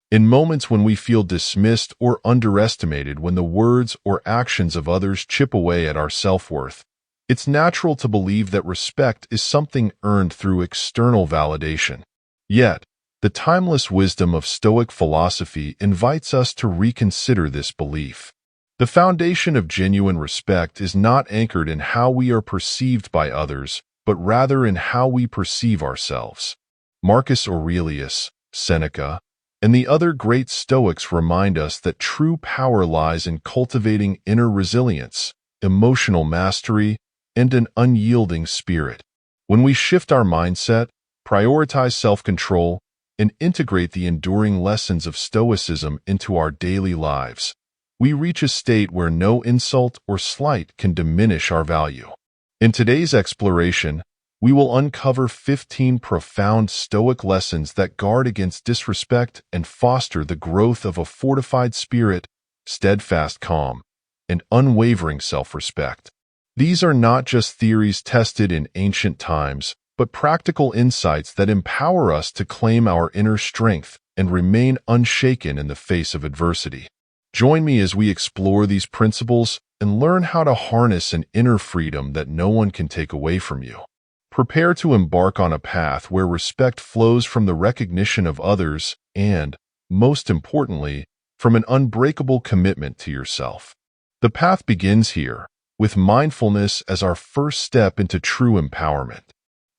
In moments when we feel dismissed or underestimated, when the words or actions of others chip away at our self-worth, it's natural to believe that respect is something earned through external validation. Yet, the timeless wisdom of Stoic philosophy invites us to reconsider this belief. The foundation of genuine respect is not anchored in how we are perceived by others, but rather in how we perceive ourselves. Marcus Aurelius, Seneca, and the other great Stoics remind us that true power lies in cultivating inner resilience, emotional mastery, and an unyielding spirit. When we shift our mindset, prioritize self-control, and integrate the enduring lessons of Stoicism into our daily lives, we reach a state where no insult or slight can diminish our value. In today's exploration, we will uncover 15 profound Stoic lessons that guard against disrespect and foster the growth of a fortified spirit, steadfast calm, and unwavering self-respect. These are not just theories tested in ancient times, but practical insights that empower us to claim our inner strength and remain unshaken in the face of adversity. Join me as we explore these principles and learn how to harness an inner freedom that no one can take away from you. Prepare to embark on a path where respect flows from the recognition of others and, most importantly, from an unbreakable commitment to yourself. The path begins here, with mindfulness as our first step into true empowerment.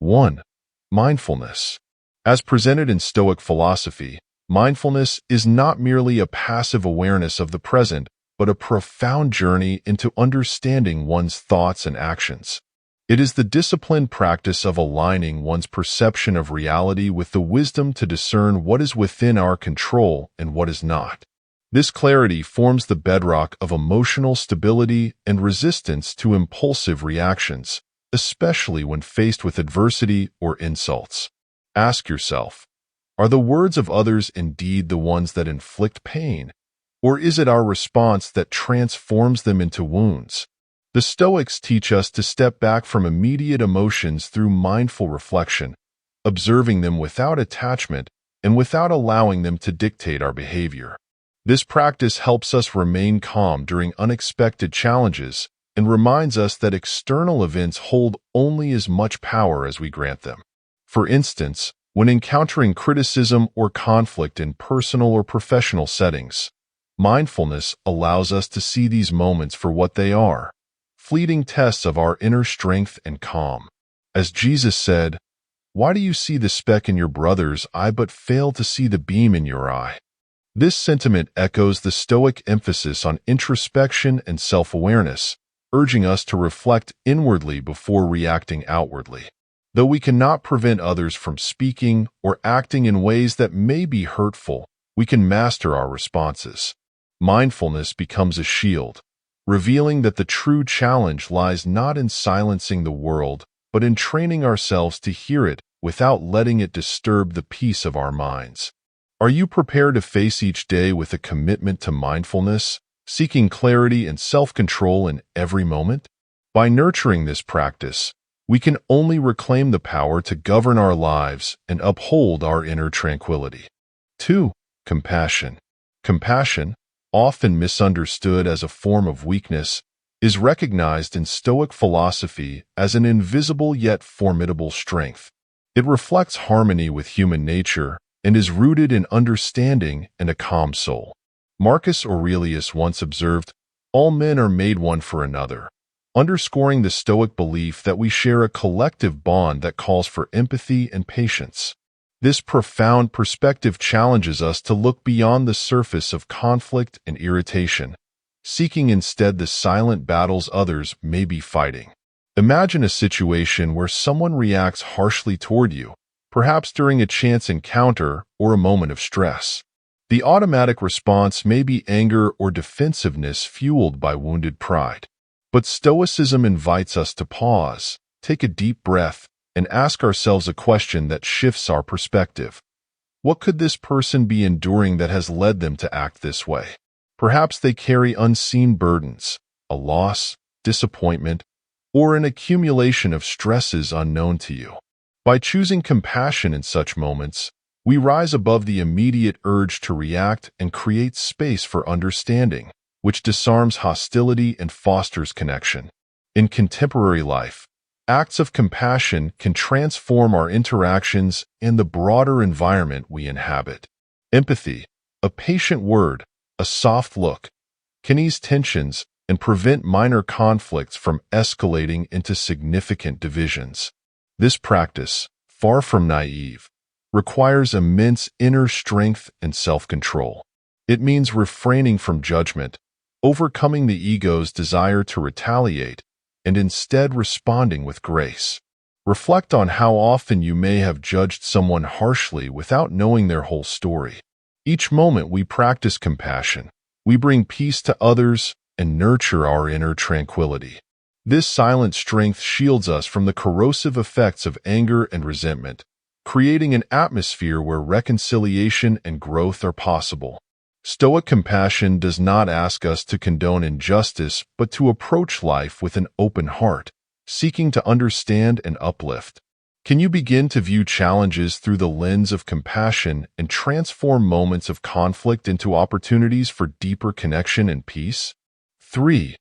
1. Mindfulness. As presented in Stoic philosophy, mindfulness is not merely a passive awareness of the present, but a profound journey into understanding one's thoughts and actions. It is the disciplined practice of aligning one's perception of reality with the wisdom to discern what is within our control and what is not. This clarity forms the bedrock of emotional stability and resistance to impulsive reactions, especially when faced with adversity or insults. Ask yourself, are the words of others indeed the ones that inflict pain, or is it our response that transforms them into wounds? The Stoics teach us to step back from immediate emotions through mindful reflection, observing them without attachment and without allowing them to dictate our behavior. This practice helps us remain calm during unexpected challenges and reminds us that external events hold only as much power as we grant them. For instance, when encountering criticism or conflict in personal or professional settings, mindfulness allows us to see these moments for what they are, fleeting tests of our inner strength and calm. As Jesus said, "Why do you see the speck in your brother's eye but fail to see the beam in your eye?" This sentiment echoes the Stoic emphasis on introspection and self-awareness, urging us to reflect inwardly before reacting outwardly. Though we cannot prevent others from speaking or acting in ways that may be hurtful, we can master our responses. Mindfulness becomes a shield, revealing that the true challenge lies not in silencing the world, but in training ourselves to hear it without letting it disturb the peace of our minds. Are you prepared to face each day with a commitment to mindfulness, seeking clarity and self-control in every moment? By nurturing this practice, we can only reclaim the power to govern our lives and uphold our inner tranquility. 2. Compassion. Compassion, often misunderstood as a form of weakness, is recognized in Stoic philosophy as an invisible yet formidable strength. It reflects harmony with human nature and is rooted in understanding and a calm soul. Marcus Aurelius once observed, "All men are made one for another," underscoring the Stoic belief that we share a collective bond that calls for empathy and patience. This profound perspective challenges us to look beyond the surface of conflict and irritation, seeking instead the silent battles others may be fighting. Imagine a situation where someone reacts harshly toward you, perhaps during a chance encounter or a moment of stress. The automatic response may be anger or defensiveness fueled by wounded pride. But Stoicism invites us to pause, take a deep breath, and ask ourselves a question that shifts our perspective. What could this person be enduring that has led them to act this way? Perhaps they carry unseen burdens, a loss, disappointment, or an accumulation of stresses unknown to you. By choosing compassion in such moments, We rise above the immediate urge to react and create space for understanding, which disarms hostility and fosters connection. In contemporary life, acts of compassion can transform our interactions and the broader environment we inhabit. Empathy, a patient word, a soft look, can ease tensions and prevent minor conflicts from escalating into significant divisions. This practice, far from naive, requires immense inner strength and self-control. It means refraining from judgment, overcoming the ego's desire to retaliate, and instead responding with grace. Reflect on how often you may have judged someone harshly without knowing their whole story. Each moment we practice compassion, we bring peace to others and nurture our inner tranquility. This silent strength shields us from the corrosive effects of anger and resentment, creating an atmosphere where reconciliation and growth are possible. Stoic compassion does not ask us to condone injustice, but to approach life with an open heart, seeking to understand and uplift. Can you begin to view challenges through the lens of compassion and transform moments of conflict into opportunities for deeper connection and peace? 3.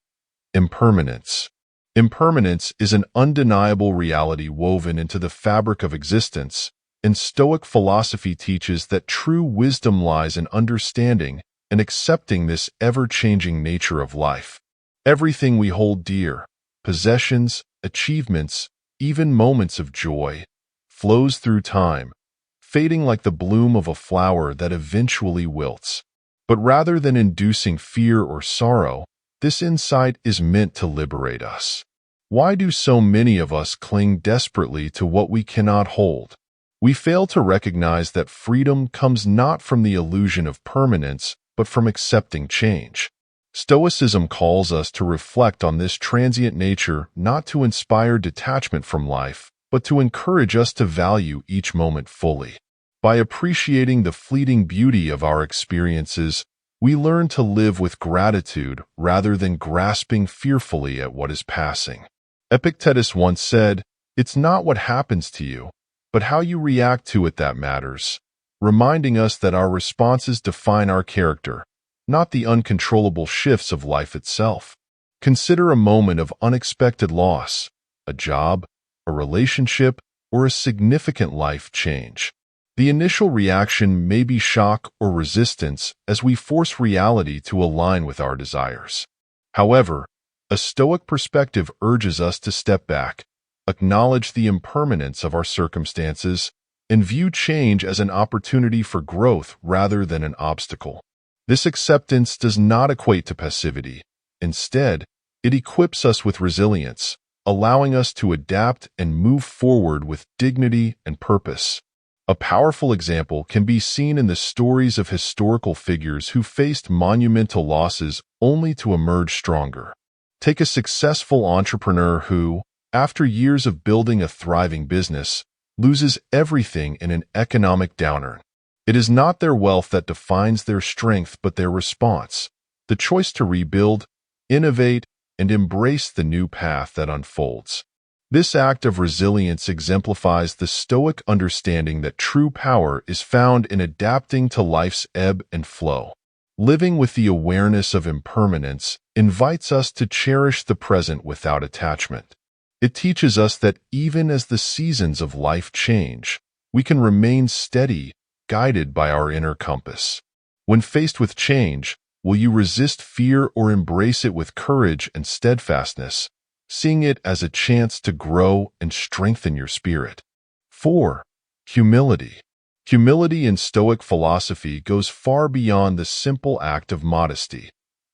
Impermanence. Impermanence is an undeniable reality woven into the fabric of existence, and Stoic philosophy teaches that true wisdom lies in understanding and accepting this ever-changing nature of life. Everything we hold dear, possessions, achievements, even moments of joy, flows through time, fading like the bloom of a flower that eventually wilts. But rather than inducing fear or sorrow, this insight is meant to liberate us. Why do so many of us cling desperately to what we cannot hold? We fail to recognize that freedom comes not from the illusion of permanence, but from accepting change. Stoicism calls us to reflect on this transient nature, not to inspire detachment from life, but to encourage us to value each moment fully. By appreciating the fleeting beauty of our experiences, we learn to live with gratitude rather than grasping fearfully at what is passing. Epictetus once said, "It's not what happens to you, but how you react to it that matters," reminding us that our responses define our character, not the uncontrollable shifts of life itself. Consider a moment of unexpected loss, a job, a relationship, or a significant life change. The initial reaction may be shock or resistance as we force reality to align with our desires. However, a Stoic perspective urges us to step back, acknowledge the impermanence of our circumstances, and view change as an opportunity for growth rather than an obstacle. This acceptance does not equate to passivity. Instead, it equips us with resilience, allowing us to adapt and move forward with dignity and purpose. A powerful example can be seen in the stories of historical figures who faced monumental losses only to emerge stronger. Take a successful entrepreneur who, after years of building a thriving business, loses everything in an economic downturn. It is not their wealth that defines their strength but their response, the choice to rebuild, innovate, and embrace the new path that unfolds. This act of resilience exemplifies the Stoic understanding that true power is found in adapting to life's ebb and flow. Living with the awareness of impermanence invites us to cherish the present without attachment. It teaches us that even as the seasons of life change, we can remain steady, guided by our inner compass. When faced with change, will you resist fear or embrace it with courage and steadfastness, seeing it as a chance to grow and strengthen your spirit? 4. Humility. Humility in Stoic philosophy goes far beyond the simple act of modesty.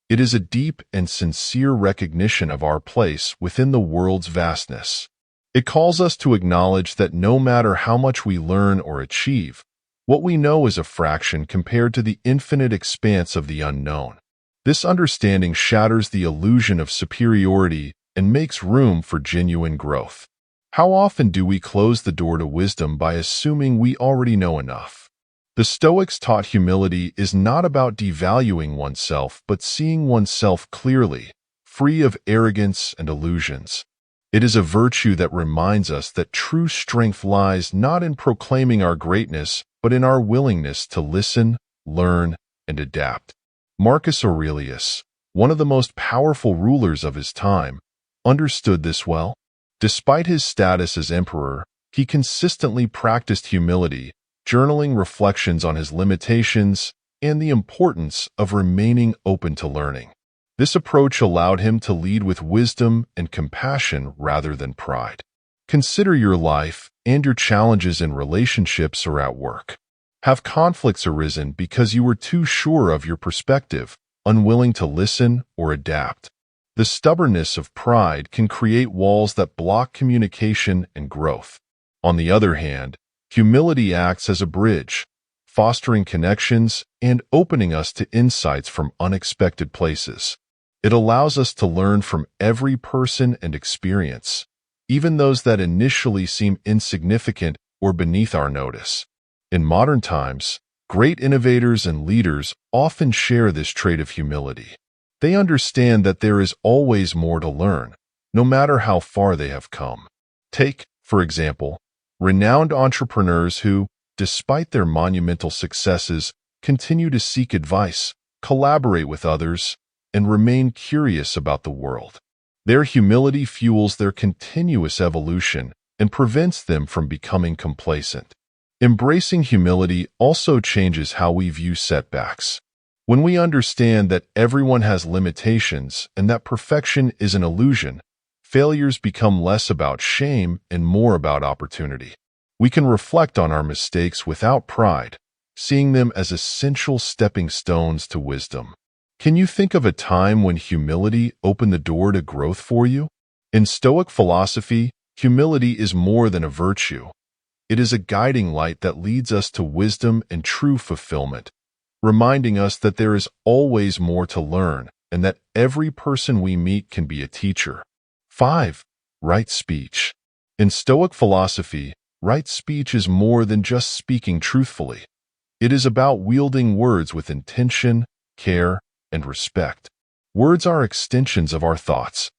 It is a deep and sincere recognition of our place within the world's vastness. It calls us to acknowledge that no matter how much we learn or achieve, what we know is a fraction compared to the infinite expanse of the unknown. This understanding shatters the illusion of superiority and makes room for genuine growth. How often do we close the door to wisdom by assuming we already know enough? The Stoics taught humility is not about devaluing oneself, but seeing oneself clearly, free of arrogance and illusions. It is a virtue that reminds us that true strength lies not in proclaiming our greatness, but in our willingness to listen, learn, and adapt. Marcus Aurelius, one of the most powerful rulers of his time, understood this well. Despite his status as emperor, he consistently practiced humility, journaling reflections on his limitations and the importance of remaining open to learning. This approach allowed him to lead with wisdom and compassion rather than pride. Consider your life and your challenges in relationships or at work. Have conflicts arisen because you were too sure of your perspective, unwilling to listen or adapt? The stubbornness of pride can create walls that block communication and growth. On the other hand, humility acts as a bridge, fostering connections and opening us to insights from unexpected places. It allows us to learn from every person and experience, even those that initially seem insignificant or beneath our notice. In modern times, great innovators and leaders often share this trait of humility. They understand that there is always more to learn, no matter how far they have come. Take, for example, renowned entrepreneurs who, despite their monumental successes, continue to seek advice, collaborate with others, and remain curious about the world. Their humility fuels their continuous evolution and prevents them from becoming complacent. Embracing humility also changes how we view setbacks. When we understand that everyone has limitations and that perfection is an illusion, failures become less about shame and more about opportunity. We can reflect on our mistakes without pride, seeing them as essential stepping stones to wisdom. Can you think of a time when humility opened the door to growth for you? In Stoic philosophy, humility is more than a virtue. It is a guiding light that leads us to wisdom and true fulfillment, reminding us that there is always more to learn and that every person we meet can be a teacher. 5. Right speech. In Stoic philosophy, right speech is more than just speaking truthfully. It is about wielding words with intention, care, and respect. Words are extensions of our thoughts.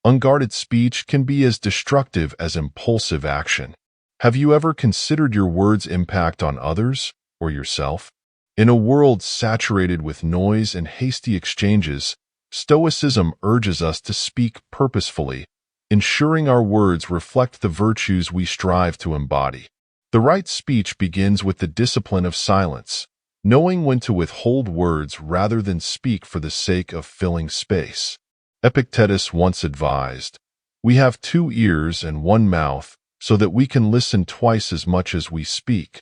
Unguarded speech can be as destructive as impulsive action. Have you ever considered your words' impact on others or yourself? In a world saturated with noise and hasty exchanges, Stoicism urges us to speak purposefully, ensuring our words reflect the virtues we strive to embody. The right speech begins with the discipline of silence, knowing when to withhold words rather than speak for the sake of filling space. Epictetus once advised, "We have 2 ears and 1 mouth, so that we can listen twice as much as we speak."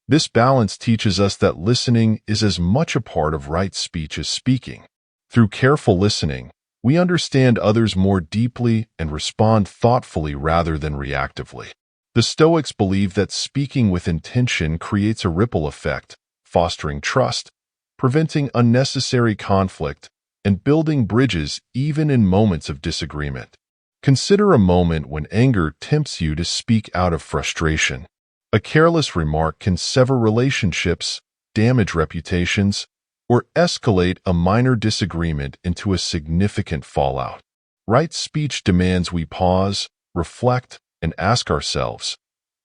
This balance teaches us that listening is as much a part of right speech as speaking. Through careful listening, we understand others more deeply and respond thoughtfully rather than reactively. The Stoics believe that speaking with intention creates a ripple effect, fostering trust, preventing unnecessary conflict, and building bridges even in moments of disagreement. Consider a moment when anger tempts you to speak out of frustration. A careless remark can sever relationships, damage reputations, or escalate a minor disagreement into a significant fallout. Right speech demands we pause, reflect, and ask ourselves,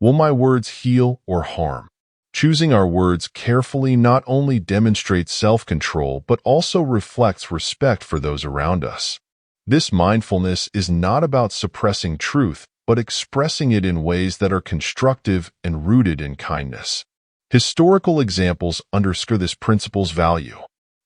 will my words heal or harm? Choosing our words carefully not only demonstrates self-control but also reflects respect for those around us. This mindfulness is not about suppressing truth, but expressing it in ways that are constructive and rooted in kindness. Historical examples underscore this principle's value.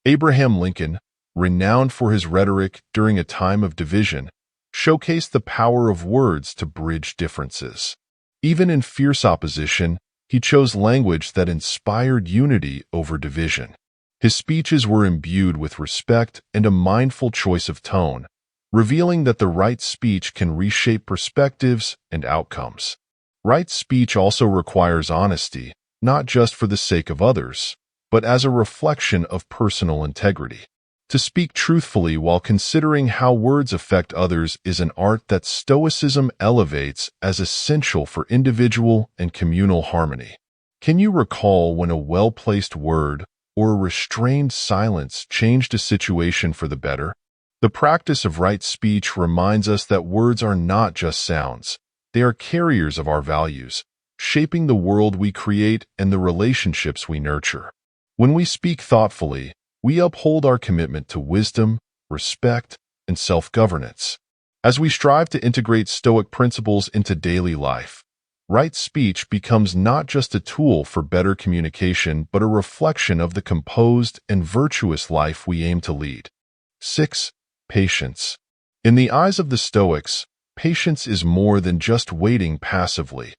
Abraham Lincoln, renowned for his rhetoric during a time of division, showcased the power of words to bridge differences. Even in fierce opposition, he chose language that inspired unity over division. His speeches were imbued with respect and a mindful choice of tone, revealing that the right speech can reshape perspectives and outcomes. Right speech also requires honesty, not just for the sake of others, but as a reflection of personal integrity. To speak truthfully while considering how words affect others is an art that Stoicism elevates as essential for individual and communal harmony. Can you recall when a well-placed word or a restrained silence changed a situation for the better? The practice of right speech reminds us that words are not just sounds. They are carriers of our values, shaping the world we create and the relationships we nurture. When we speak thoughtfully, we uphold our commitment to wisdom, respect, and self-governance. As we strive to integrate Stoic principles into daily life, right speech becomes not just a tool for better communication but a reflection of the composed and virtuous life we aim to lead. 6. Patience. In the eyes of the Stoics, patience is more than just waiting passively.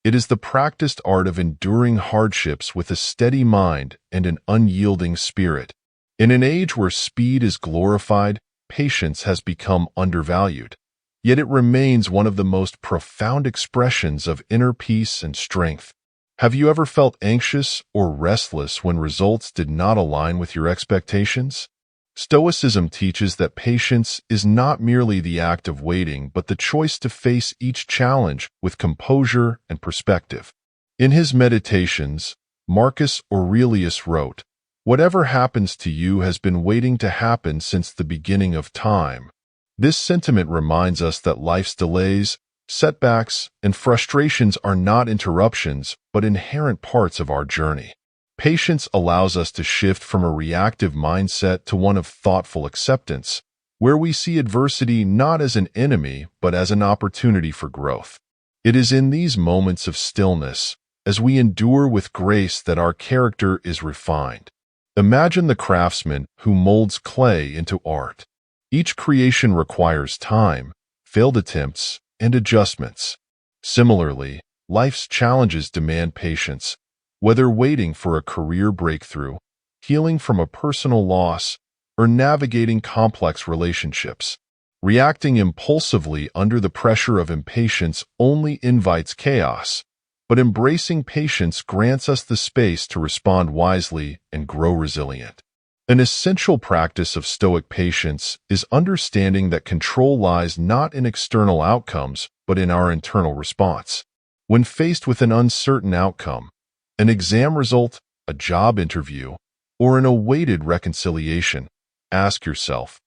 It is the practiced art of enduring hardships with a steady mind and an unyielding spirit. In an age where speed is glorified, patience has become undervalued. Yet it remains one of the most profound expressions of inner peace and strength. Have you ever felt anxious or restless when results did not align with your expectations? Stoicism teaches that patience is not merely the act of waiting, but the choice to face each challenge with composure and perspective. In his Meditations, Marcus Aurelius wrote, "Whatever happens to you has been waiting to happen since the beginning of time." This sentiment reminds us that life's delays, setbacks, and frustrations are not interruptions, but inherent parts of our journey. Patience allows us to shift from a reactive mindset to one of thoughtful acceptance, where we see adversity not as an enemy, but as an opportunity for growth. It is in these moments of stillness, as we endure with grace, that our character is refined. Imagine the craftsman who molds clay into art. Each creation requires time, failed attempts, and adjustments. Similarly, life's challenges demand patience, whether waiting for a career breakthrough, healing from a personal loss, or navigating complex relationships. Reacting impulsively under the pressure of impatience only invites chaos, but embracing patience grants us the space to respond wisely and grow resilient. An essential practice of Stoic patience is understanding that control lies not in external outcomes, but in our internal response. When faced with an uncertain outcome, an exam result, a job interview, or an awaited reconciliation, ask yourself,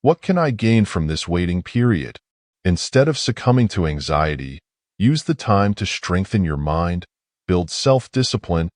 what can I gain from this waiting period? Instead of succumbing to anxiety, use the time to strengthen your mind, build self-discipline,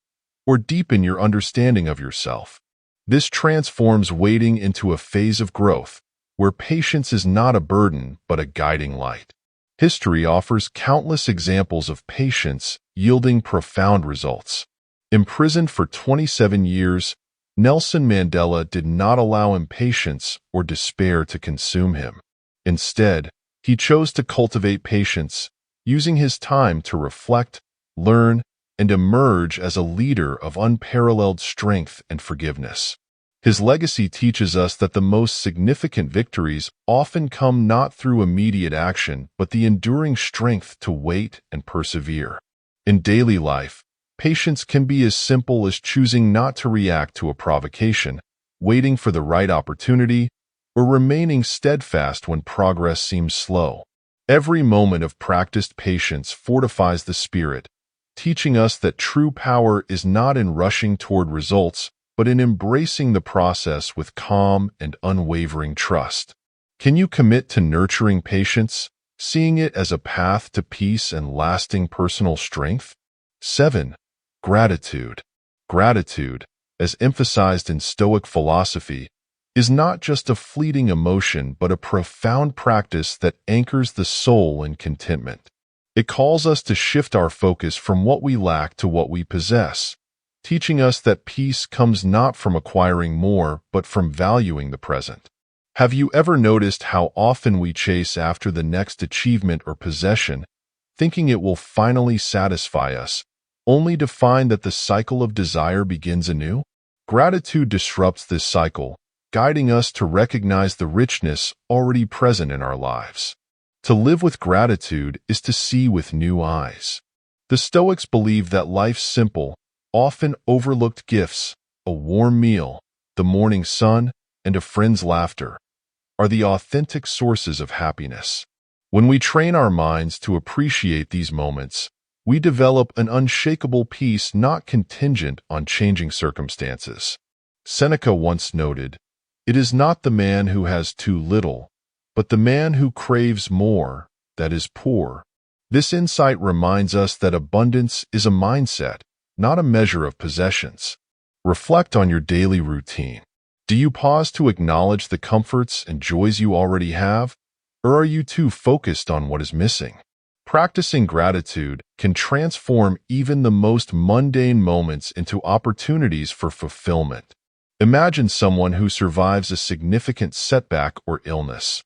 or deepen your understanding of yourself. This transforms waiting into a phase of growth, where patience is not a burden but a guiding light. History offers countless examples of patience yielding profound results. Imprisoned for 27 years, Nelson Mandela did not allow impatience or despair to consume him. Instead, he chose to cultivate patience, using his time to reflect, learn, and emerge as a leader of unparalleled strength and forgiveness. His legacy teaches us that the most significant victories often come not through immediate action, but the enduring strength to wait and persevere. In daily life, patience can be as simple as choosing not to react to a provocation, waiting for the right opportunity, or remaining steadfast when progress seems slow. Every moment of practiced patience fortifies the spirit, teaching us that true power is not in rushing toward results, but in embracing the process with calm and unwavering trust. Can you commit to nurturing patience, seeing it as a path to peace and lasting personal strength? 7. Gratitude. Gratitude, as emphasized in Stoic philosophy, is not just a fleeting emotion but a profound practice that anchors the soul in contentment. It calls us to shift our focus from what we lack to what we possess, teaching us that peace comes not from acquiring more but from valuing the present. Have you ever noticed how often we chase after the next achievement or possession, thinking it will finally satisfy us, only to find that the cycle of desire begins anew? Gratitude disrupts this cycle, guiding us to recognize the richness already present in our lives. To live with gratitude is to see with new eyes. The Stoics believe that life's simple, often overlooked gifts, a warm meal, the morning sun, and a friend's laughter, are the authentic sources of happiness. When we train our minds to appreciate these moments, we develop an unshakable peace not contingent on changing circumstances. Seneca once noted, "It is not the man who has too little, but the man who craves more, that is poor." This insight reminds us that abundance is a mindset, not a measure of possessions. Reflect on your daily routine. Do you pause to acknowledge the comforts and joys you already have, or are you too focused on what is missing? Practicing gratitude can transform even the most mundane moments into opportunities for fulfillment. Imagine someone who survives a significant setback or illness.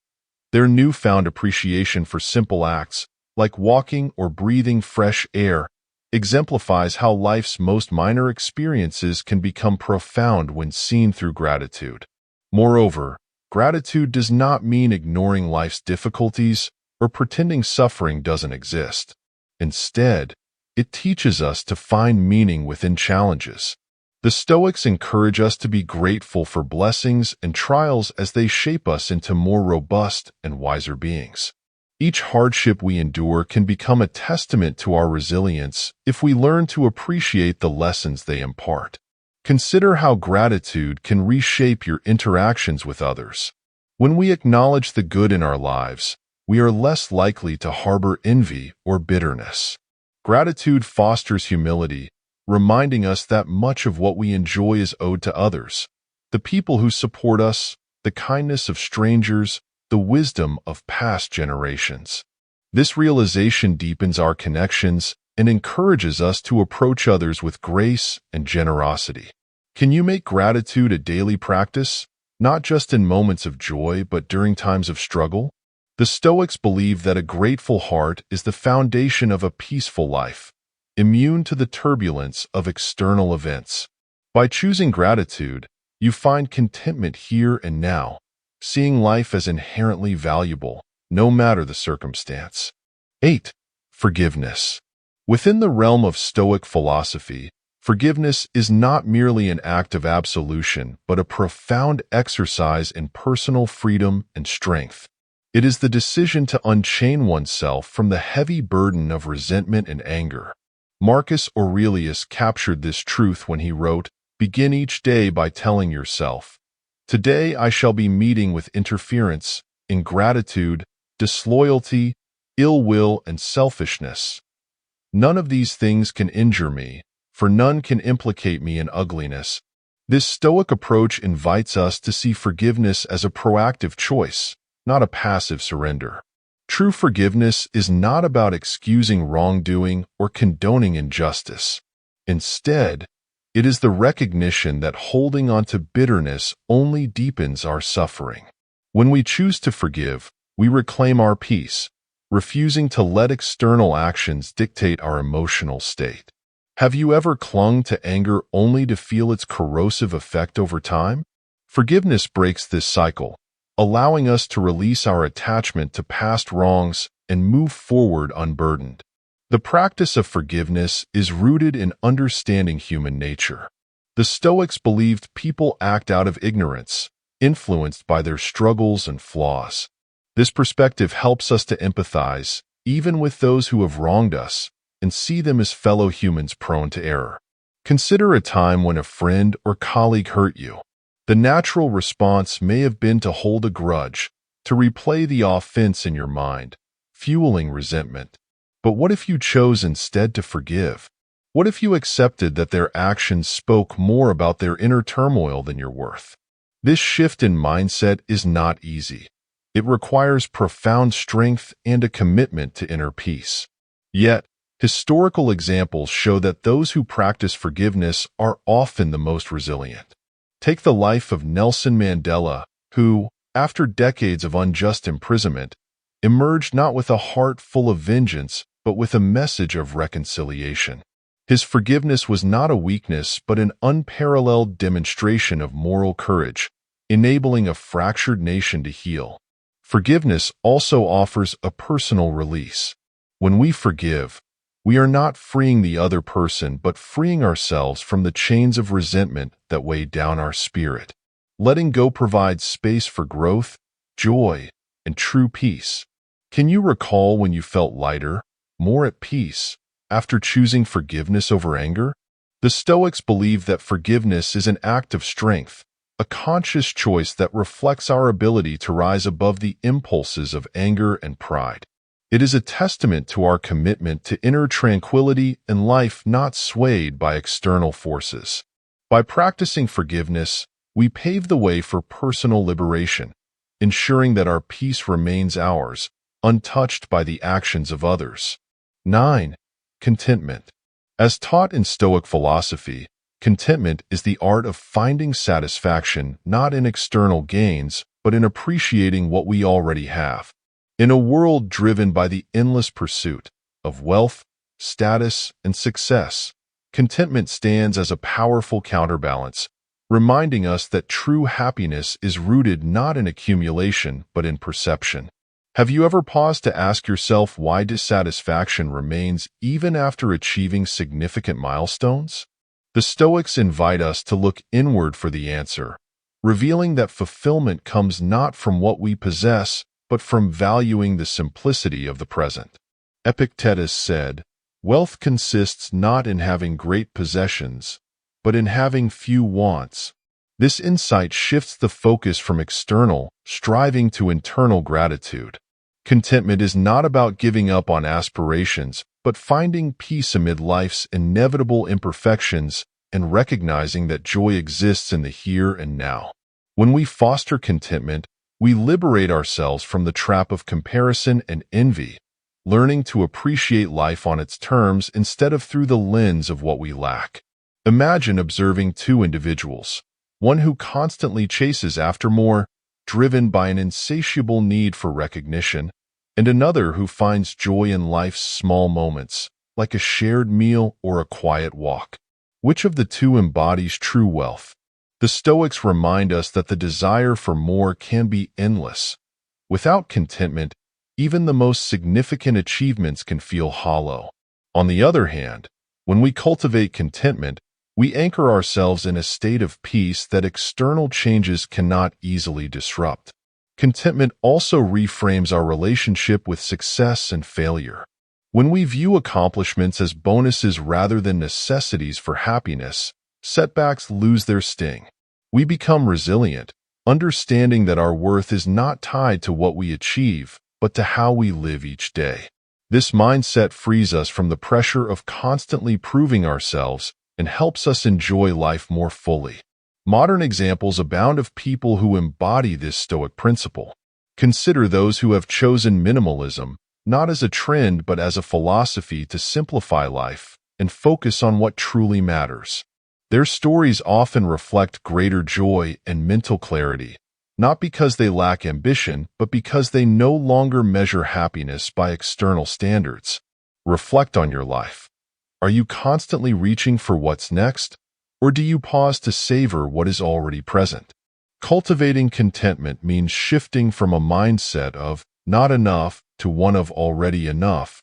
Their newfound appreciation for simple acts, like walking or breathing fresh air, exemplifies how life's most minor experiences can become profound when seen through gratitude. Moreover, gratitude does not mean ignoring life's difficulties or pretending suffering doesn't exist. Instead, it teaches us to find meaning within challenges. The Stoics encourage us to be grateful for blessings and trials as they shape us into more robust and wiser beings. Each hardship we endure can become a testament to our resilience if we learn to appreciate the lessons they impart. Consider how gratitude can reshape your interactions with others. When we acknowledge the good in our lives, we are less likely to harbor envy or bitterness. Gratitude fosters humility, reminding us that much of what we enjoy is owed to others, the people who support us, the kindness of strangers, the wisdom of past generations. This realization deepens our connections and encourages us to approach others with grace and generosity. Can you make gratitude a daily practice, not just in moments of joy but during times of struggle? The Stoics believe that a grateful heart is the foundation of a peaceful life, immune to the turbulence of external events. By choosing gratitude, you find contentment here and now, seeing life as inherently valuable, no matter the circumstance. 8. Forgiveness. Within the realm of Stoic philosophy, forgiveness is not merely an act of absolution, but a profound exercise in personal freedom and strength. It is the decision to unchain oneself from the heavy burden of resentment and anger. Marcus Aurelius captured this truth when he wrote, "Begin each day by telling yourself, 'Today I shall be meeting with interference, ingratitude, disloyalty, ill will, and selfishness. None of these things can injure me, for none can implicate me in ugliness.'" This Stoic approach invites us to see forgiveness as a proactive choice, not a passive surrender. True forgiveness is not about excusing wrongdoing or condoning injustice. Instead, it is the recognition that holding on to bitterness only deepens our suffering. When we choose to forgive, we reclaim our peace, refusing to let external actions dictate our emotional state. Have you ever clung to anger only to feel its corrosive effect over time? Forgiveness breaks this cycle, allowing us to release our attachment to past wrongs and move forward unburdened. The practice of forgiveness is rooted in understanding human nature. The Stoics believed people act out of ignorance, influenced by their struggles and flaws. This perspective helps us to empathize, even with those who have wronged us, and see them as fellow humans prone to error. Consider a time when a friend or colleague hurt you. The natural response may have been to hold a grudge, to replay the offense in your mind, fueling resentment. But what if you chose instead to forgive? What if you accepted that their actions spoke more about their inner turmoil than your worth? This shift in mindset is not easy. It requires profound strength and a commitment to inner peace. Yet, historical examples show that those who practice forgiveness are often the most resilient. Take the life of Nelson Mandela, who, after decades of unjust imprisonment, emerged not with a heart full of vengeance, but with a message of reconciliation. His forgiveness was not a weakness, but an unparalleled demonstration of moral courage, enabling a fractured nation to heal. Forgiveness also offers a personal release. When we forgive, we are not freeing the other person, but freeing ourselves from the chains of resentment that weigh down our spirit. Letting go provides space for growth, joy, and true peace. Can you recall when you felt lighter, more at peace, after choosing forgiveness over anger? The Stoics believe that forgiveness is an act of strength, a conscious choice that reflects our ability to rise above the impulses of anger and pride. It is a testament to our commitment to inner tranquility and life not swayed by external forces. By practicing forgiveness, we pave the way for personal liberation, ensuring that our peace remains ours, untouched by the actions of others. 9. Contentment. As taught in Stoic philosophy, contentment is the art of finding satisfaction not in external gains, but in appreciating what we already have. In a world driven by the endless pursuit of wealth, status, and success, contentment stands as a powerful counterbalance, reminding us that true happiness is rooted not in accumulation but in perception. Have you ever paused to ask yourself why dissatisfaction remains even after achieving significant milestones? The Stoics invite us to look inward for the answer, revealing that fulfillment comes not from what we possess, but from valuing the simplicity of the present. Epictetus said, "Wealth consists not in having great possessions, but in having few wants." This insight shifts the focus from external striving to internal gratitude. Contentment is not about giving up on aspirations, but finding peace amid life's inevitable imperfections and recognizing that joy exists in the here and now. When we foster contentment, we liberate ourselves from the trap of comparison and envy, learning to appreciate life on its terms instead of through the lens of what we lack. Imagine observing two individuals, one who constantly chases after more, driven by an insatiable need for recognition, and another who finds joy in life's small moments, like a shared meal or a quiet walk. Which of the two embodies true wealth? The Stoics remind us that the desire for more can be endless. Without contentment, even the most significant achievements can feel hollow. On the other hand, when we cultivate contentment, we anchor ourselves in a state of peace that external changes cannot easily disrupt. Contentment also reframes our relationship with success and failure. When we view accomplishments as bonuses rather than necessities for happiness, setbacks lose their sting. We become resilient, understanding that our worth is not tied to what we achieve, but to how we live each day. This mindset frees us from the pressure of constantly proving ourselves and helps us enjoy life more fully. Modern examples abound of people who embody this Stoic principle. Consider those who have chosen minimalism, not as a trend but as a philosophy to simplify life and focus on what truly matters. Their stories often reflect greater joy and mental clarity, not because they lack ambition, but because they no longer measure happiness by external standards. Reflect on your life. Are you constantly reaching for what's next, or do you pause to savor what is already present? Cultivating contentment means shifting from a mindset of not enough to one of already enough.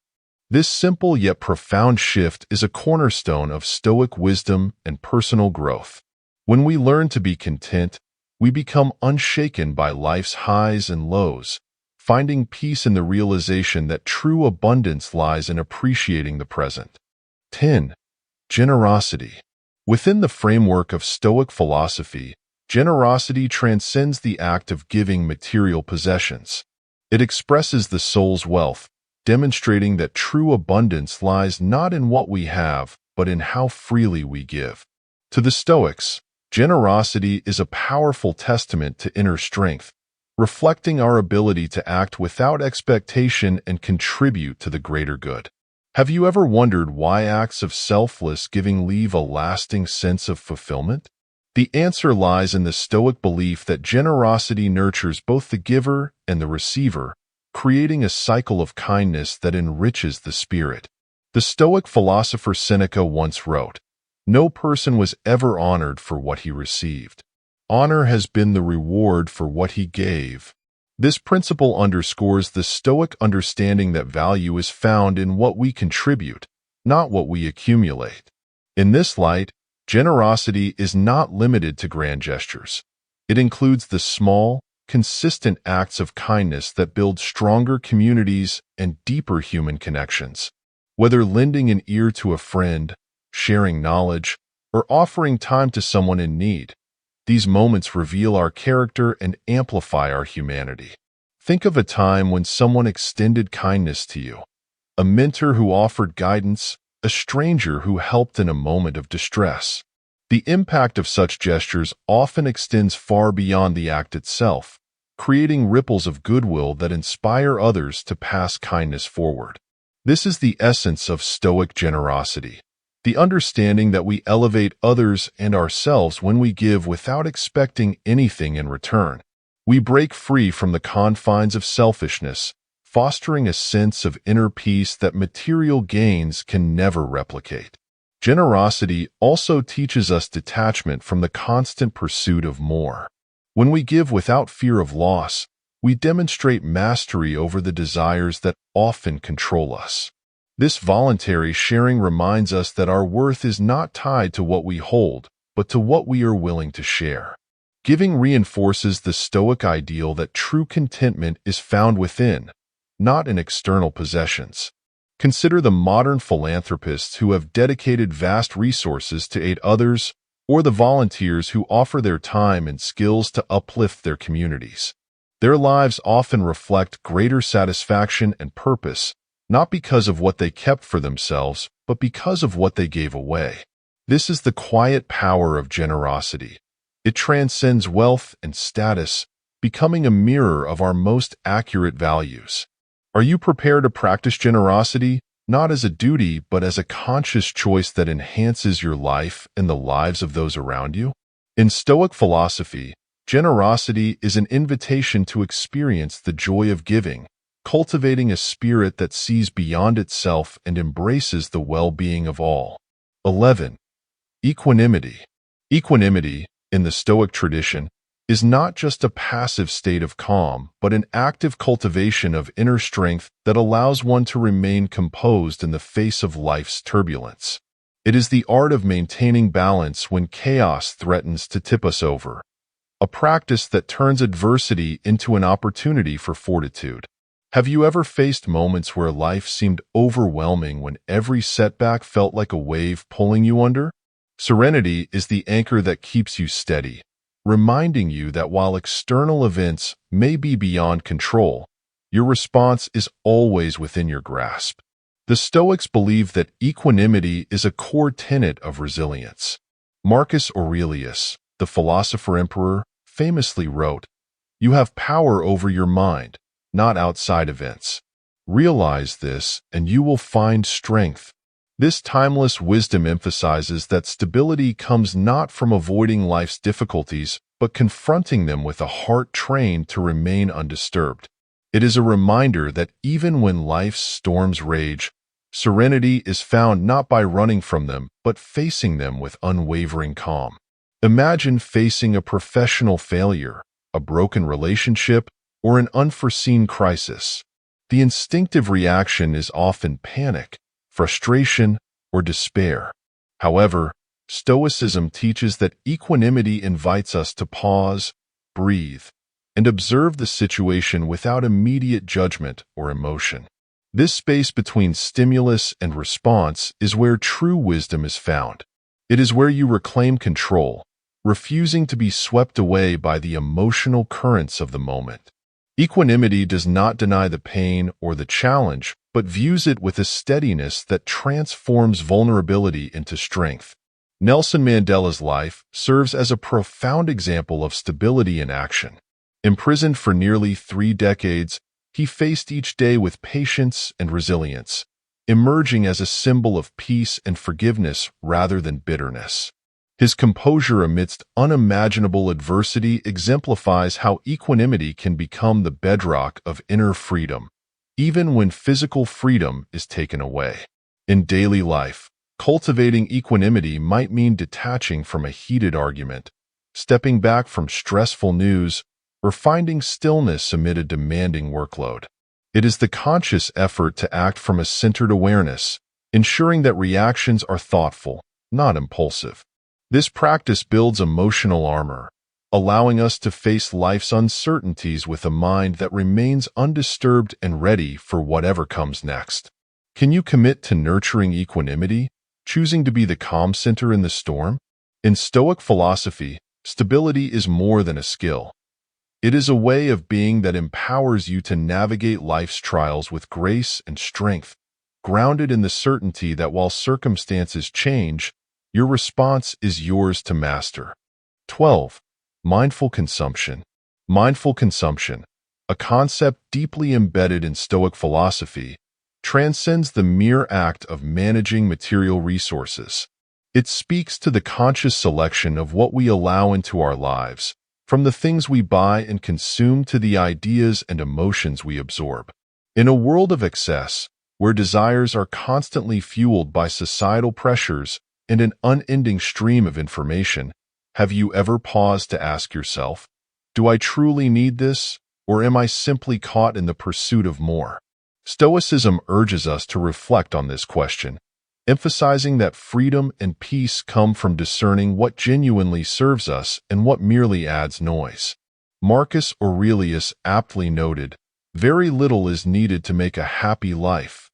This simple yet profound shift is a cornerstone of Stoic wisdom and personal growth. When we learn to be content, we become unshaken by life's highs and lows, finding peace in the realization that true abundance lies in appreciating the present. 10. Generosity. Within the framework of Stoic philosophy, generosity transcends the act of giving material possessions. It expresses the soul's wealth, demonstrating that true abundance lies not in what we have, but in how freely we give. To the Stoics, generosity is a powerful testament to inner strength, reflecting our ability to act without expectation and contribute to the greater good. Have you ever wondered why acts of selfless giving leave a lasting sense of fulfillment? The answer lies in the Stoic belief that generosity nurtures both the giver and the receiver, creating a cycle of kindness that enriches the spirit. The Stoic philosopher Seneca once wrote, "No person was ever honored for what he received. Honor has been the reward for what he gave." This principle underscores the Stoic understanding that value is found in what we contribute, not what we accumulate. In this light, generosity is not limited to grand gestures. It includes the small, consistent acts of kindness that build stronger communities and deeper human connections. Whether lending an ear to a friend, sharing knowledge, or offering time to someone in need, these moments reveal our character and amplify our humanity. Think of a time when someone extended kindness to you, a mentor who offered guidance, a stranger who helped in a moment of distress. The impact of such gestures often extends far beyond the act itself, creating ripples of goodwill that inspire others to pass kindness forward. This is the essence of Stoic generosity, the understanding that we elevate others and ourselves when we give without expecting anything in return. We break free from the confines of selfishness, fostering a sense of inner peace that material gains can never replicate. Generosity also teaches us detachment from the constant pursuit of more. When we give without fear of loss, we demonstrate mastery over the desires that often control us. This voluntary sharing reminds us that our worth is not tied to what we hold, but to what we are willing to share. Giving reinforces the Stoic ideal that true contentment is found within, not in external possessions. Consider the modern philanthropists who have dedicated vast resources to aid others, or the volunteers who offer their time and skills to uplift their communities. Their lives often reflect greater satisfaction and purpose, not because of what they kept for themselves, but because of what they gave away. This is the quiet power of generosity. It transcends wealth and status, becoming a mirror of our most accurate values. Are you prepared to practice generosity, not as a duty, but as a conscious choice that enhances your life and the lives of those around you? In Stoic philosophy, generosity is an invitation to experience the joy of giving, cultivating a spirit that sees beyond itself and embraces the well-being of all. 11. Equanimity. Equanimity, in the Stoic tradition, is not just a passive state of calm, but an active cultivation of inner strength that allows one to remain composed in the face of life's turbulence. It is the art of maintaining balance when chaos threatens to tip us over, a practice that turns adversity into an opportunity for fortitude. Have you ever faced moments where life seemed overwhelming, when every setback felt like a wave pulling you under? Serenity is the anchor that keeps you steady, reminding you that while external events may be beyond control, your response is always within your grasp. The Stoics believe that equanimity is a core tenet of resilience. Marcus Aurelius, the philosopher-emperor, famously wrote, "You have power over your mind, not outside events. Realize this, and you will find strength." This timeless wisdom emphasizes that stability comes not from avoiding life's difficulties, but confronting them with a heart trained to remain undisturbed. It is a reminder that even when life's storms rage, serenity is found not by running from them, but facing them with unwavering calm. Imagine facing a professional failure, a broken relationship, or an unforeseen crisis. The instinctive reaction is often panic, frustration, or despair. However, Stoicism teaches that equanimity invites us to pause, breathe, and observe the situation without immediate judgment or emotion. This space between stimulus and response is where true wisdom is found. It is where you reclaim control, refusing to be swept away by the emotional currents of the moment. Equanimity does not deny the pain or the challenge, but views it with a steadiness that transforms vulnerability into strength. Nelson Mandela's life serves as a profound example of stability in action. Imprisoned for nearly 3 decades, he faced each day with patience and resilience, emerging as a symbol of peace and forgiveness rather than bitterness. His composure amidst unimaginable adversity exemplifies how equanimity can become the bedrock of inner freedom, even when physical freedom is taken away. In daily life, cultivating equanimity might mean detaching from a heated argument, stepping back from stressful news, or finding stillness amid a demanding workload. It is the conscious effort to act from a centered awareness, ensuring that reactions are thoughtful, not impulsive. This practice builds emotional armor, allowing us to face life's uncertainties with a mind that remains undisturbed and ready for whatever comes next. Can you commit to nurturing equanimity, choosing to be the calm center in the storm? In Stoic philosophy, stability is more than a skill. It is a way of being that empowers you to navigate life's trials with grace and strength, grounded in the certainty that while circumstances change, your response is yours to master. 12. Mindful consumption. Mindful consumption, a concept deeply embedded in Stoic philosophy, transcends the mere act of managing material resources. It speaks to the conscious selection of what we allow into our lives, from the things we buy and consume to the ideas and emotions we absorb. In a world of excess, where desires are constantly fueled by societal pressures and an unending stream of information, have you ever paused to ask yourself, do I truly need this, or am I simply caught in the pursuit of more? Stoicism urges us to reflect on this question, emphasizing that freedom and peace come from discerning what genuinely serves us and what merely adds noise. Marcus Aurelius aptly noted, "Very little is needed to make a happy life.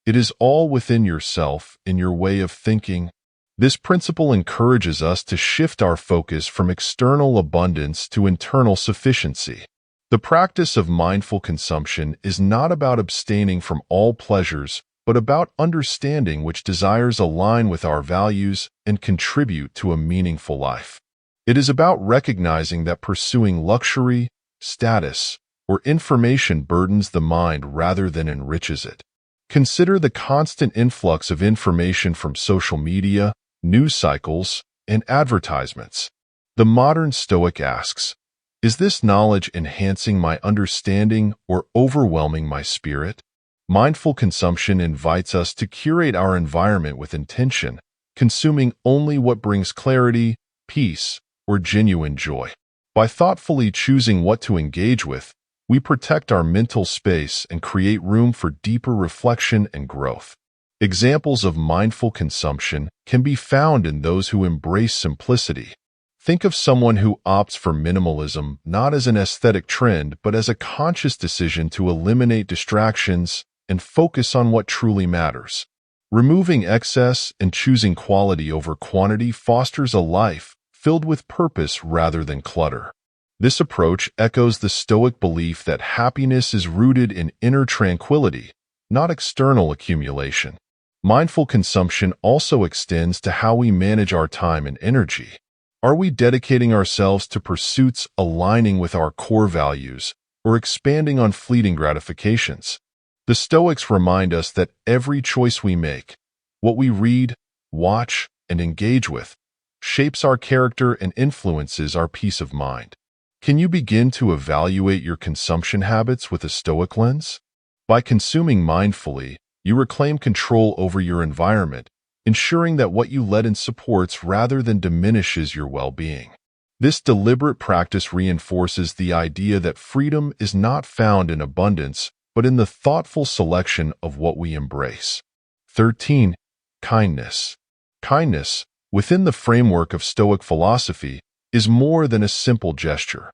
It is all within yourself, in your way of thinking." This principle encourages us to shift our focus from external abundance to internal sufficiency. The practice of mindful consumption is not about abstaining from all pleasures, but about understanding which desires align with our values and contribute to a meaningful life. It is about recognizing that pursuing luxury, status, or information burdens the mind rather than enriches it. Consider the constant influx of information from social media, news cycles, and advertisements. The modern Stoic asks, is this knowledge enhancing my understanding or overwhelming my spirit? Mindful consumption invites us to curate our environment with intention, consuming only what brings clarity, peace, or genuine joy. By thoughtfully choosing what to engage with, we protect our mental space and create room for deeper reflection and growth. Examples of mindful consumption can be found in those who embrace simplicity. Think of someone who opts for minimalism not as an aesthetic trend but as a conscious decision to eliminate distractions and focus on what truly matters. Removing excess and choosing quality over quantity fosters a life filled with purpose rather than clutter. This approach echoes the Stoic belief that happiness is rooted in inner tranquility, not external accumulation. Mindful consumption also extends to how we manage our time and energy. Are we dedicating ourselves to pursuits aligning with our core values or expanding on fleeting gratifications? The Stoics remind us that every choice we make, what we read, watch, and engage with, shapes our character and influences our peace of mind. Can you begin to evaluate your consumption habits with a Stoic lens? By consuming mindfully, you reclaim control over your environment, ensuring that what you let in supports rather than diminishes your well-being. This deliberate practice reinforces the idea that freedom is not found in abundance, but in the thoughtful selection of what we embrace. 13. Kindness. Kindness, within the framework of Stoic philosophy, is more than a simple gesture.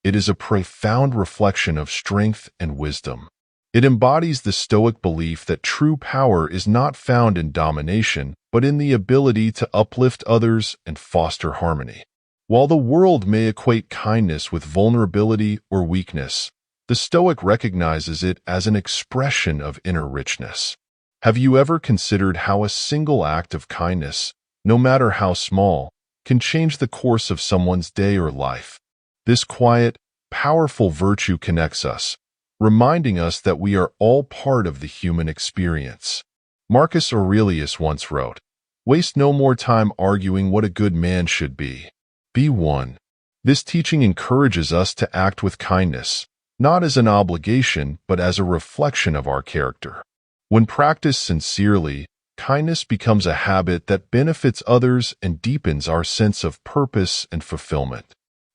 It is a profound reflection of strength and wisdom. It embodies the Stoic belief that true power is not found in domination, but in the ability to uplift others and foster harmony. While the world may equate kindness with vulnerability or weakness, the Stoic recognizes it as an expression of inner richness. Have you ever considered how a single act of kindness, no matter how small, can change the course of someone's day or life? This quiet, powerful virtue connects us, reminding us that we are all part of the human experience. Marcus Aurelius once wrote, "Waste no more time arguing what a good man should be. Be one." This teaching encourages us to act with kindness, not as an obligation, but as a reflection of our character. When practiced sincerely, kindness becomes a habit that benefits others and deepens our sense of purpose and fulfillment.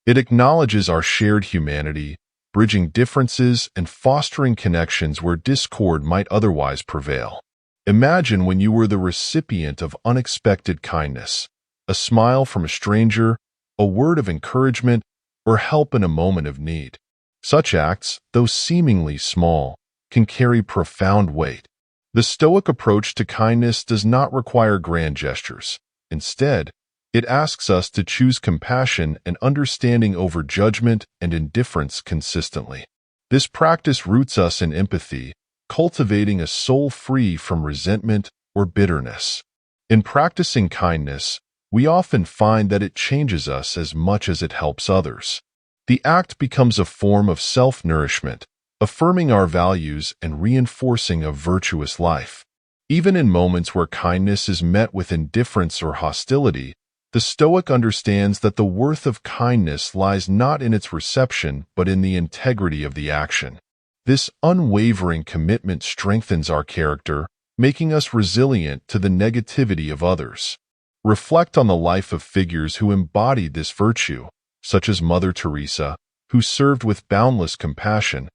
It acknowledges our shared humanity, bridging differences and fostering connections where discord might otherwise prevail. Imagine when you were the recipient of unexpected kindness, a smile from a stranger, a word of encouragement, or help in a moment of need. Such acts, though seemingly small, can carry profound weight. The Stoic approach to kindness does not require grand gestures. Instead, It asks us to choose compassion and understanding over judgment and indifference consistently. This practice roots us in empathy, cultivating a soul free from resentment or bitterness. In practicing kindness, we often find that it changes us as much as it helps others. The act becomes a form of self-nourishment, affirming our values and reinforcing a virtuous life. Even in moments where kindness is met with indifference or hostility, the Stoic understands that the worth of kindness lies not in its reception but in the integrity of the action. This unwavering commitment strengthens our character, making us resilient to the negativity of others. Reflect on the life of figures who embodied this virtue, such as Mother Teresa, who served with boundless compassion,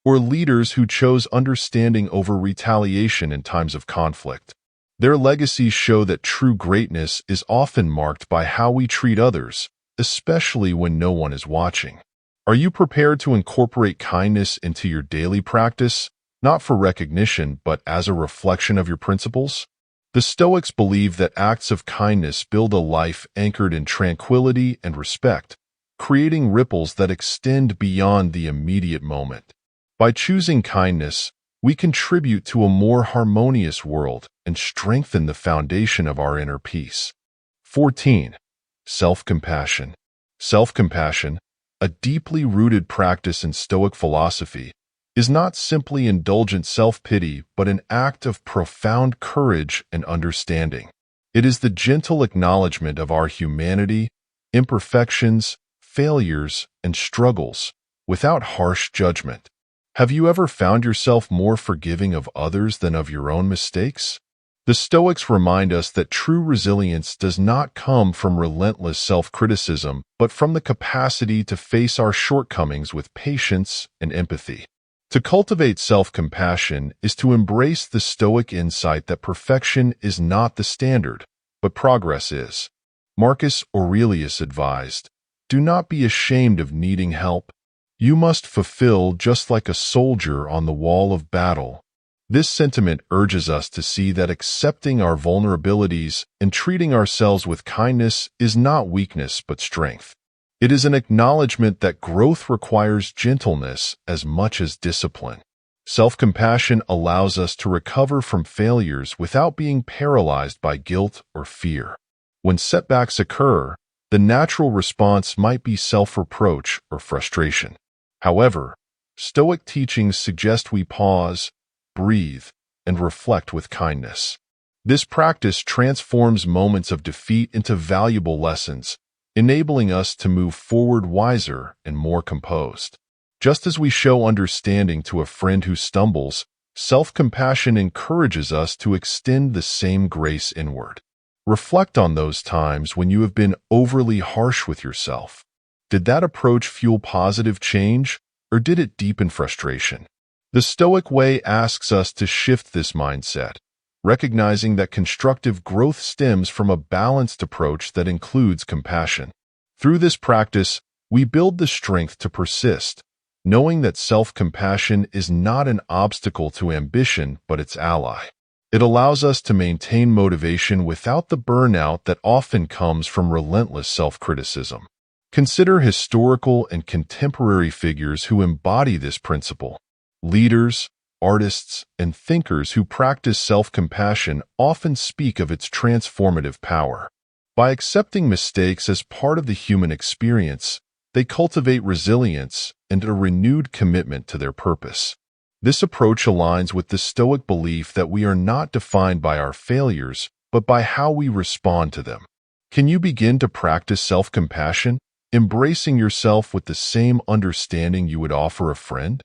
or leaders who chose understanding over retaliation in times of conflict. Their legacies show that true greatness is often marked by how we treat others, especially when no one is watching. Are you prepared to incorporate kindness into your daily practice, not for recognition but as a reflection of your principles? The Stoics believe that acts of kindness build a life anchored in tranquility and respect, creating ripples that extend beyond the immediate moment. By choosing kindness, we contribute to a more harmonious world and strengthen the foundation of our inner peace. 14. Self-compassion. Self-compassion, a deeply rooted practice in Stoic philosophy, is not simply indulgent self-pity but an act of profound courage and understanding. It is the gentle acknowledgement of our humanity, imperfections, failures, and struggles, without harsh judgment. Have you ever found yourself more forgiving of others than of your own mistakes? The Stoics remind us that true resilience does not come from relentless self-criticism, but from the capacity to face our shortcomings with patience and empathy. To cultivate self-compassion is to embrace the Stoic insight that perfection is not the standard, but progress is. Marcus Aurelius advised, "Do not be ashamed of needing help. You must fulfill just like a soldier on the wall of battle." This sentiment urges us to see that accepting our vulnerabilities and treating ourselves with kindness is not weakness but strength. It is an acknowledgement that growth requires gentleness as much as discipline. Self-compassion allows us to recover from failures without being paralyzed by guilt or fear. When setbacks occur, the natural response might be self-reproach or frustration. However, Stoic teachings suggest we pause, breathe, and reflect with kindness. This practice transforms moments of defeat into valuable lessons, enabling us to move forward wiser and more composed. Just as we show understanding to a friend who stumbles, self-compassion encourages us to extend the same grace inward. Reflect on those times when you have been overly harsh with yourself. Did that approach fuel positive change, or did it deepen frustration? The Stoic way asks us to shift this mindset, recognizing that constructive growth stems from a balanced approach that includes compassion. Through this practice, we build the strength to persist, knowing that self-compassion is not an obstacle to ambition but its ally. It allows us to maintain motivation without the burnout that often comes from relentless self-criticism. Consider historical and contemporary figures who embody this principle. Leaders, artists, and thinkers who practice self-compassion often speak of its transformative power. By accepting mistakes as part of the human experience, they cultivate resilience and a renewed commitment to their purpose. This approach aligns with the Stoic belief that we are not defined by our failures, but by how we respond to them. Can you begin to practice self-compassion, embracing yourself with the same understanding you would offer a friend?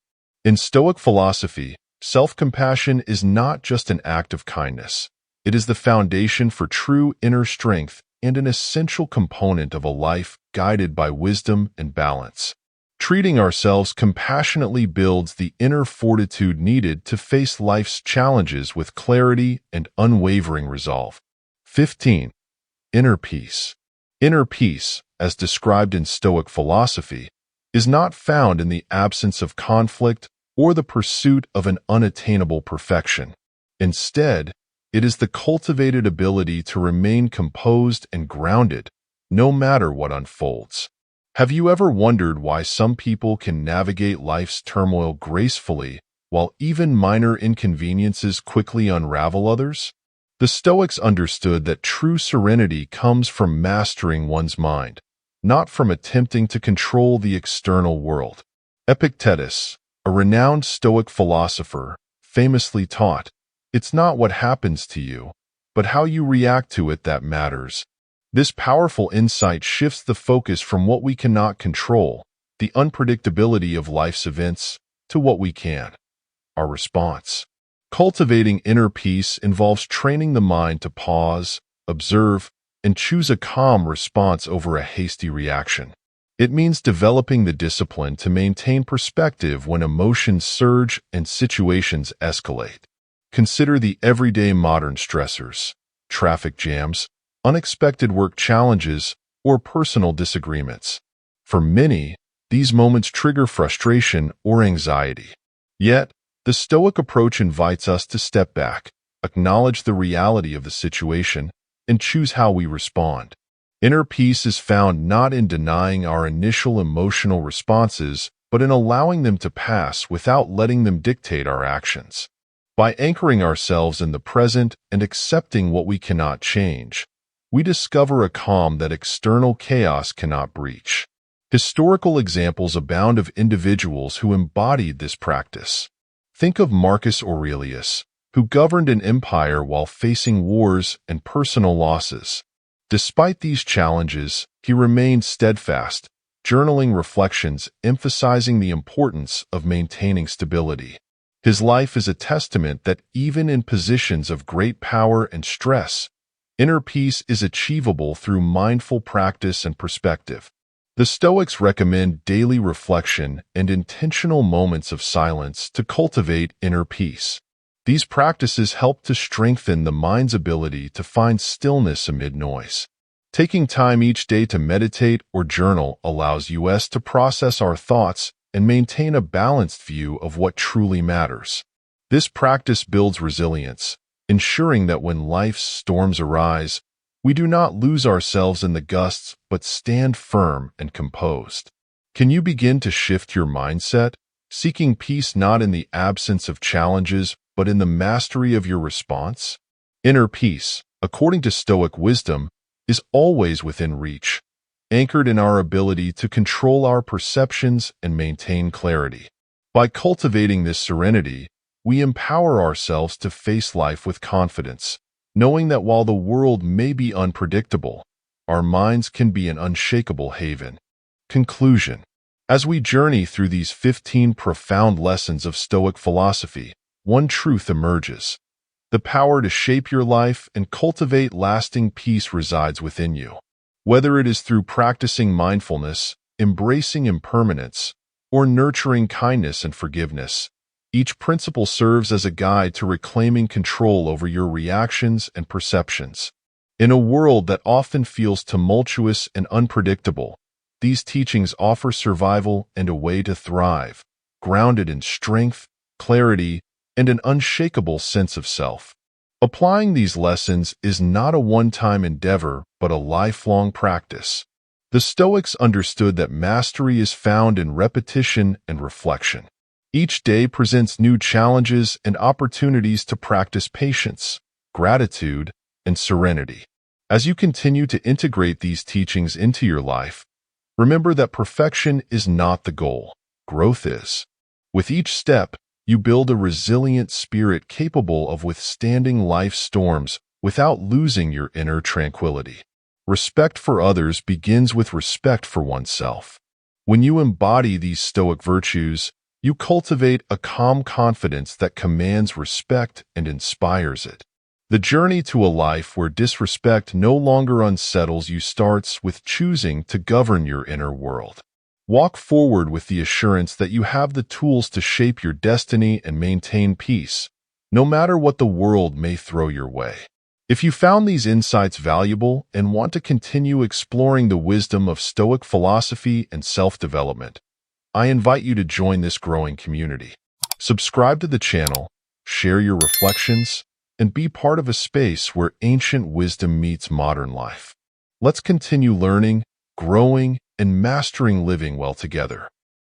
In Stoic philosophy, self-compassion is not just an act of kindness. It is the foundation for true inner strength and an essential component of a life guided by wisdom and balance. Treating ourselves compassionately builds the inner fortitude needed to face life's challenges with clarity and unwavering resolve. 15. Inner peace. Inner peace, as described in Stoic philosophy, is not found in the absence of conflict or the pursuit of an unattainable perfection. Instead, it is the cultivated ability to remain composed and grounded no matter what unfolds. Have you ever wondered why some people can navigate life's turmoil gracefully, while even minor inconveniences quickly unravel others? The Stoics understood that true serenity comes from mastering one's mind, not from attempting to control the external world. Epictetus, a renowned Stoic philosopher, famously taught, "It's not what happens to you, but how you react to it that matters." This powerful insight shifts the focus from what we cannot control, the unpredictability of life's events, to what we can, our response. Cultivating inner peace involves training the mind to pause, observe, and choose a calm response over a hasty reaction. It means developing the discipline to maintain perspective when emotions surge and situations escalate. Consider the everyday modern stressors, traffic jams, unexpected work challenges, or personal disagreements. For many, these moments trigger frustration or anxiety. Yet, the Stoic approach invites us to step back, acknowledge the reality of the situation, and choose how we respond. Inner peace is found not in denying our initial emotional responses, but in allowing them to pass without letting them dictate our actions. By anchoring ourselves in the present and accepting what we cannot change, we discover a calm that external chaos cannot breach. Historical examples abound of individuals who embodied this practice. Think of Marcus Aurelius, who governed an empire while facing wars and personal losses. Despite these challenges, he remained steadfast, journaling reflections emphasizing the importance of maintaining stability. His life is a testament that even in positions of great power and stress, inner peace is achievable through mindful practice and perspective. The Stoics recommend daily reflection and intentional moments of silence to cultivate inner peace. These practices help to strengthen the mind's ability to find stillness amid noise. Taking time each day to meditate or journal allows us to process our thoughts and maintain a balanced view of what truly matters. This practice builds resilience, ensuring that when life's storms arise, we do not lose ourselves in the gusts but stand firm and composed. Can you begin to shift your mindset, seeking peace not in the absence of challenges but in the mastery of your response? Inner peace, according to Stoic wisdom, is always within reach, anchored in our ability to control our perceptions and maintain clarity. By cultivating this serenity, we empower ourselves to face life with confidence, knowing that while the world may be unpredictable, our minds can be an unshakable haven. Conclusion. As we journey through these 15 profound lessons of Stoic philosophy, one truth emerges. The power to shape your life and cultivate lasting peace resides within you. Whether it is through practicing mindfulness, embracing impermanence, or nurturing kindness and forgiveness, each principle serves as a guide to reclaiming control over your reactions and perceptions. In a world that often feels tumultuous and unpredictable, these teachings offer survival and a way to thrive, grounded in strength, clarity, and an unshakable sense of self. Applying these lessons is not a one-time endeavor, but a lifelong practice. The Stoics understood that mastery is found in repetition and reflection. Each day presents new challenges and opportunities to practice patience, gratitude, and serenity. As you continue to integrate these teachings into your life, remember that perfection is not the goal, growth is. With each step, you build a resilient spirit capable of withstanding life's storms without losing your inner tranquility. Respect for others begins with respect for oneself. When you embody these Stoic virtues, you cultivate a calm confidence that commands respect and inspires it. The journey to a life where disrespect no longer unsettles you starts with choosing to govern your inner world. Walk forward with the assurance that you have the tools to shape your destiny and maintain peace, no matter what the world may throw your way. If you found these insights valuable and want to continue exploring the wisdom of Stoic philosophy and self-development, I invite you to join this growing community. Subscribe to the channel, share your reflections, and be part of a space where ancient wisdom meets modern life. Let's continue learning, growing, and mastering living well together.